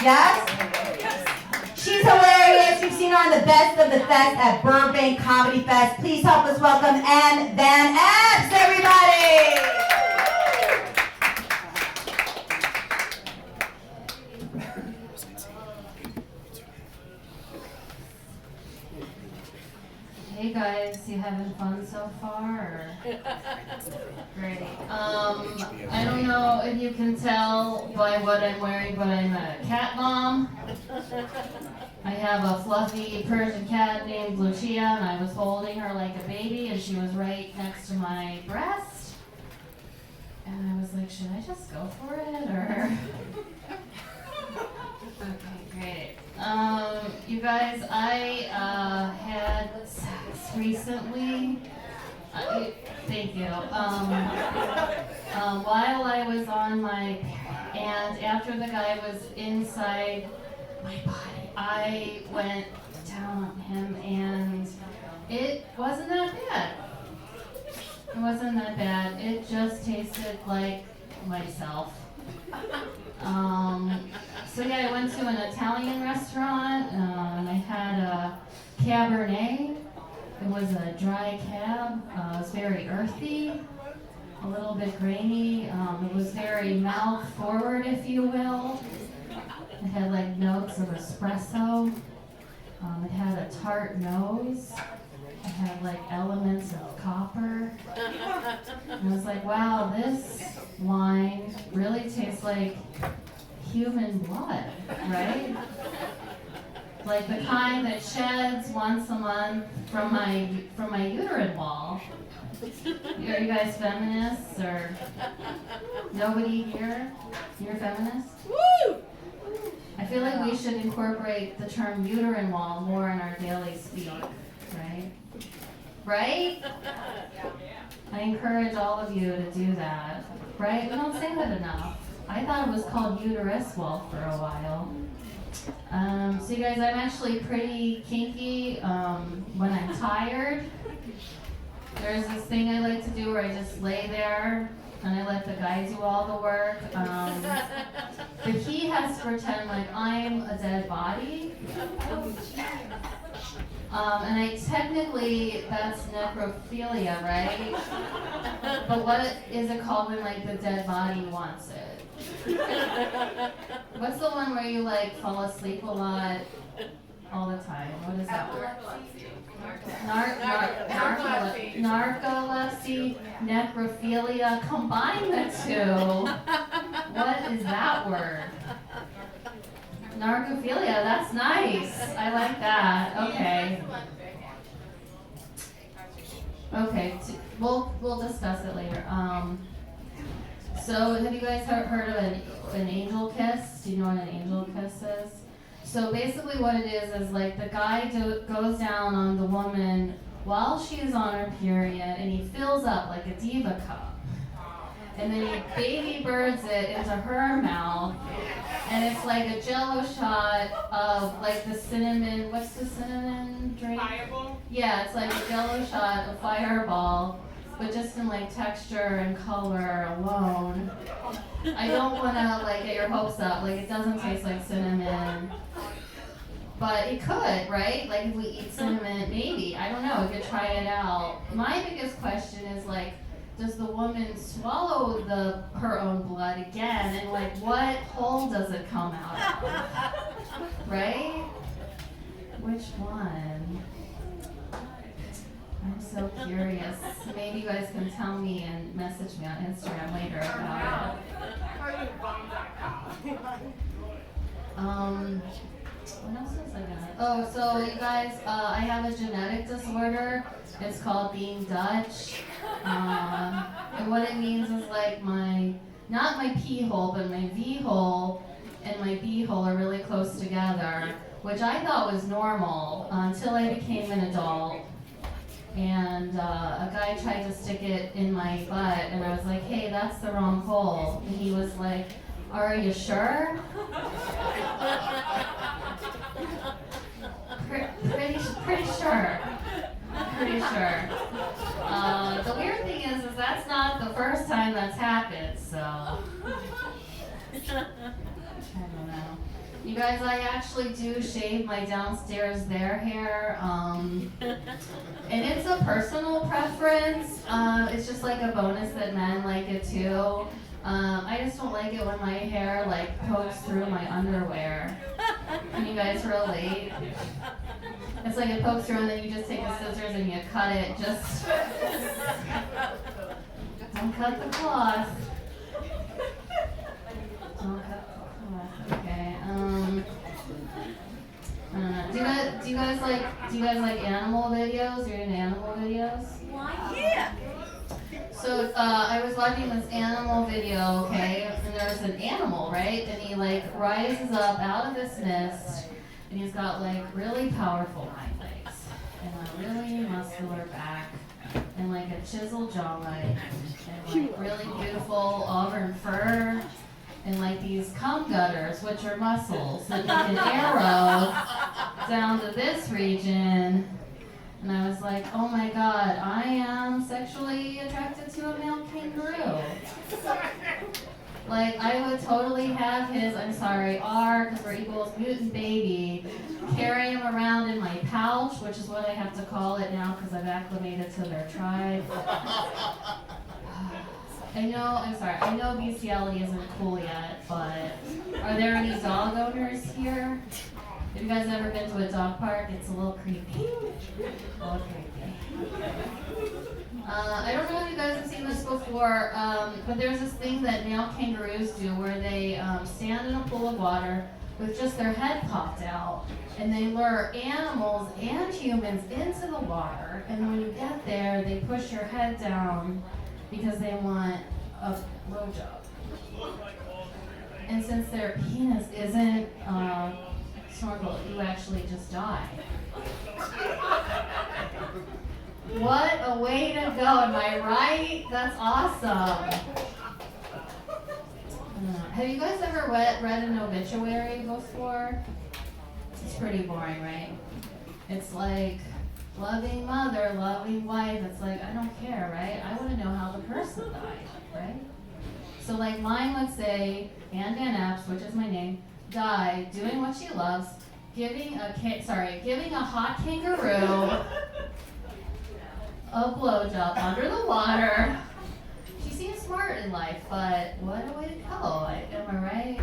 Yes? She's hilarious. You've seen her on the Best of the Fest at Burbank Comedy Fest. Please help us welcome Ann Van Epps, everybody! Hey guys, you having fun so far? Great. I don't know if you can tell by what I'm wearing, but I'm a cat mom. I have a fluffy Persian cat named Lucia, and I was holding her like a baby, and she was right next to my breast. And I was like, should I just go for it, or? Okay, great. You guys, I had sex recently. Thank you. While I was on and after the guy was inside my body, I went down on him, and it wasn't that bad. It wasn't that bad. It just tasted like myself. So yeah, I went to an Italian restaurant, and I had a Cabernet. It was a dry cab. It was very earthy, a little bit grainy. It was very mouth forward, if you will. It had like notes of espresso. It had a tart nose. It had like elements of copper. And I was like, wow, this wine really tastes like human blood, right? Like the kind that sheds once a month from my uterine wall. Are you guys feminists, or nobody here? You're feminists? Woo! I feel like we should incorporate the term uterine wall more in our daily speak, right? Right? I encourage all of you to do that, right? We don't say that enough. I thought it was called uterus wall for a while. So you guys, I'm actually pretty kinky when I'm tired. There's this thing I like to do where I just lay there and I let the guy do all the work. But he has to pretend like I'm a dead body. And I technically, that's necrophilia, right? But what is it called when like the dead body wants it? What's the one where you like fall asleep a lot all the time? What is that? Narcolepsy, necrophilia. Combine the two. What is that word? Narcophilia, that's nice. I like that. Okay. Okay, we'll discuss it later. So have you guys heard of an angel kiss? Do you know what an angel kiss is? So basically what it is like the guy goes down on the woman while she's on her period, and he fills up like a diva cup. And then he baby birds it into her mouth, and it's like a jello shot of like the cinnamon, what's the cinnamon drink? Fireball? Yeah, it's like a jello shot of Fireball, but just in like texture and color alone. I don't want to like get your hopes up, like it doesn't taste like cinnamon. But it could, right? Like if we eat cinnamon, maybe, I don't know, we could try it out. My biggest question is like, does the woman swallow her own blood again, and like what hole does it come out of? Right? Which one? I'm so curious. Maybe you guys can tell me and message me on Instagram later about it. What else was I gonna? Oh, so you guys, I have a genetic disorder. It's called being Dutch. And what it means is like not my pee hole, but my V hole and my B hole are really close together, which I thought was normal until I became an adult. And a guy tried to stick it in my butt, and I was like, hey, that's the wrong hole. And he was like, are you sure? Pretty sure. Pretty sure. The weird thing is that's not the first time that's happened, so. I don't know. You guys, I actually do shave my downstairs their hair, and it's a personal preference. It's just like a bonus that men like it too. I just don't like it when my hair like pokes through my underwear. Can you guys relate? It's like it pokes through and then you just take the scissors and you cut it. Just don't cut the cloth. Don't cut the cloth. Okay. Do you guys like animal videos? You're into animal videos? Yeah. So I was watching this animal video, okay, and there's an animal, right? And he like rises up out of this nest, and he's got like really powerful hind legs, and a really muscular back, and like a chiseled jawline, and like really beautiful auburn fur, and like these cum gutters, which are muscles that make an arrow down to this region. And I was like, oh my god, I am sexually attracted to a male kangaroo. Like, I would totally have his, I'm sorry, R, because we're equals, mutant baby, carry him around in my pouch, which is what I have to call it now because I've acclimated to their tribe. I know bestiality isn't cool yet, but are there any dog owners here? Have you guys ever been to a dog park? It's a little creepy. A little creepy. I don't know if you guys have seen this before, but there's this thing that male kangaroos do where they stand in a pool of water with just their head popped out, and they lure animals and humans into the water, and when you get there, they push your head down because they want a blowjob. And since their penis isn't snorkel, you actually just die. What a way to go, am I right? That's awesome. Have you guys ever read an obituary before? It's pretty boring, right? It's like, loving mother, loving wife. It's like, I don't care, right? I want to know how the person died, right? So like mine would say, Van Epps, which is my name, died doing what she loves, giving a hot kangaroo a blowjob under the water. She seems smart in life, but what a way to go. Am I right?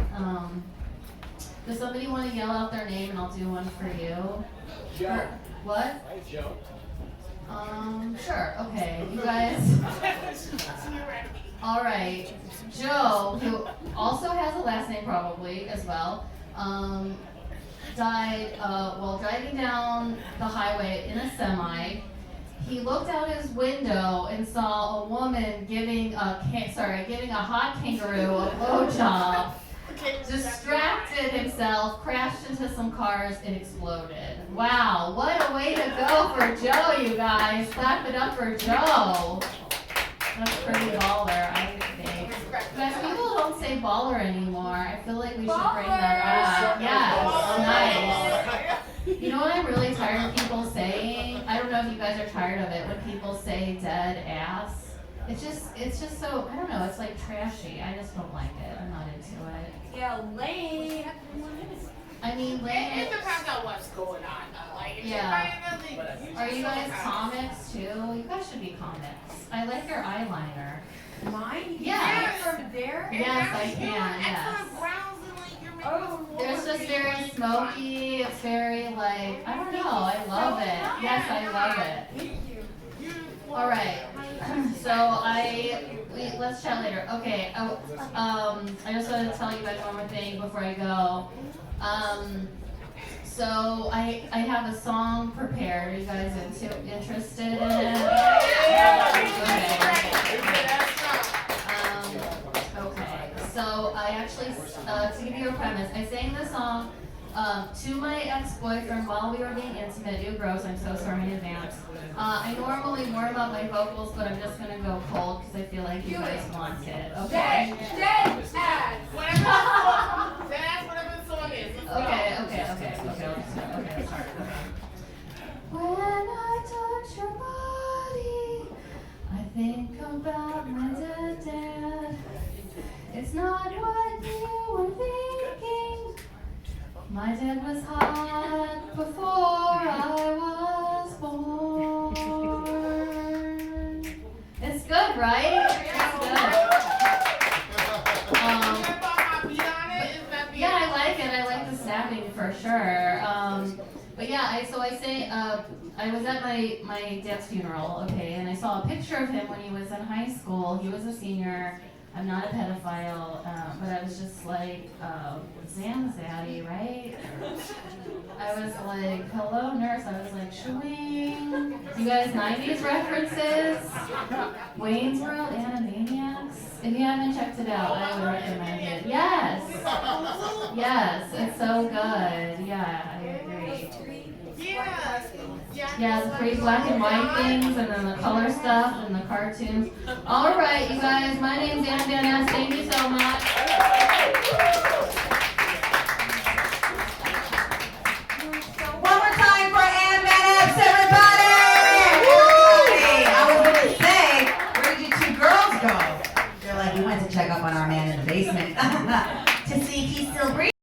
Does somebody want to yell out their name and I'll do one for you? Joe. What? Joe. Sure, okay, you guys. All right, Joe, who also has a last name probably as well, died while driving down the highway in a semi. He looked out his window and saw a woman giving a hot kangaroo a blowjob. Distracted himself, crashed into some cars, and exploded. Wow, what a way to go for Joe, you guys. Clap it up for Joe. That's pretty baller, I think. Guys, people don't say baller anymore. I feel like we should bring that up. Yes, nice. You know what I'm really tired of people saying? I don't know if you guys are tired of it when people say dead ass. It's just so, I don't know, it's like trashy. I just don't like it. I'm not into it. Yeah, lame. I mean, lame. It depends on what's going on. Like, if Yeah. you're buying nothing, Are you guys comics too? You guys should be comics. I like your eyeliner. Mine? Yeah. From there? Yes, I can, yes. It's just very smoky. It's very like, I don't know. I love it. Yes, I love it. All right. So let's chat later. Okay. I just want to tell you guys one more thing before I go. So I have a song prepared. Are you guys interested in it? Okay. So I actually, to give you a premise, I sang this song to my ex-boyfriend while we were being intimate. Ew, gross. I'm so sorry in advance. I normally warm up my vocals, but I'm just gonna go cold because I feel like you guys want it. Okay. Whatever the song is. Okay. Let's start. When I touch your body, I think about my dead dad. It's not what you were thinking. My dad was hot before I was born. It's good, right? It's good. Yeah, I like it. I like the snapping for sure. But yeah, I was at my dad's funeral, okay, and I saw a picture of him when he was in high school. He was a senior. I'm not a pedophile, but I was just like, Zamzaddy, right? I was like, hello, nurse. I was like, shwing. You guys, 90s references? Wayne's World, Animaniacs. If you haven't checked it out, I would recommend it. Yes. Yes, it's so good. Yeah, I agree. Yeah, the 3 black and white things, and then the color stuff, and the cartoons. All right, you guys, my name's Ann Van Epps. Thank you so much. One more time for Ann Van Epps, everybody! I was gonna say, where did you 2 girls go? They're like, we went to check up on our man in the basement to see if he's still breathing.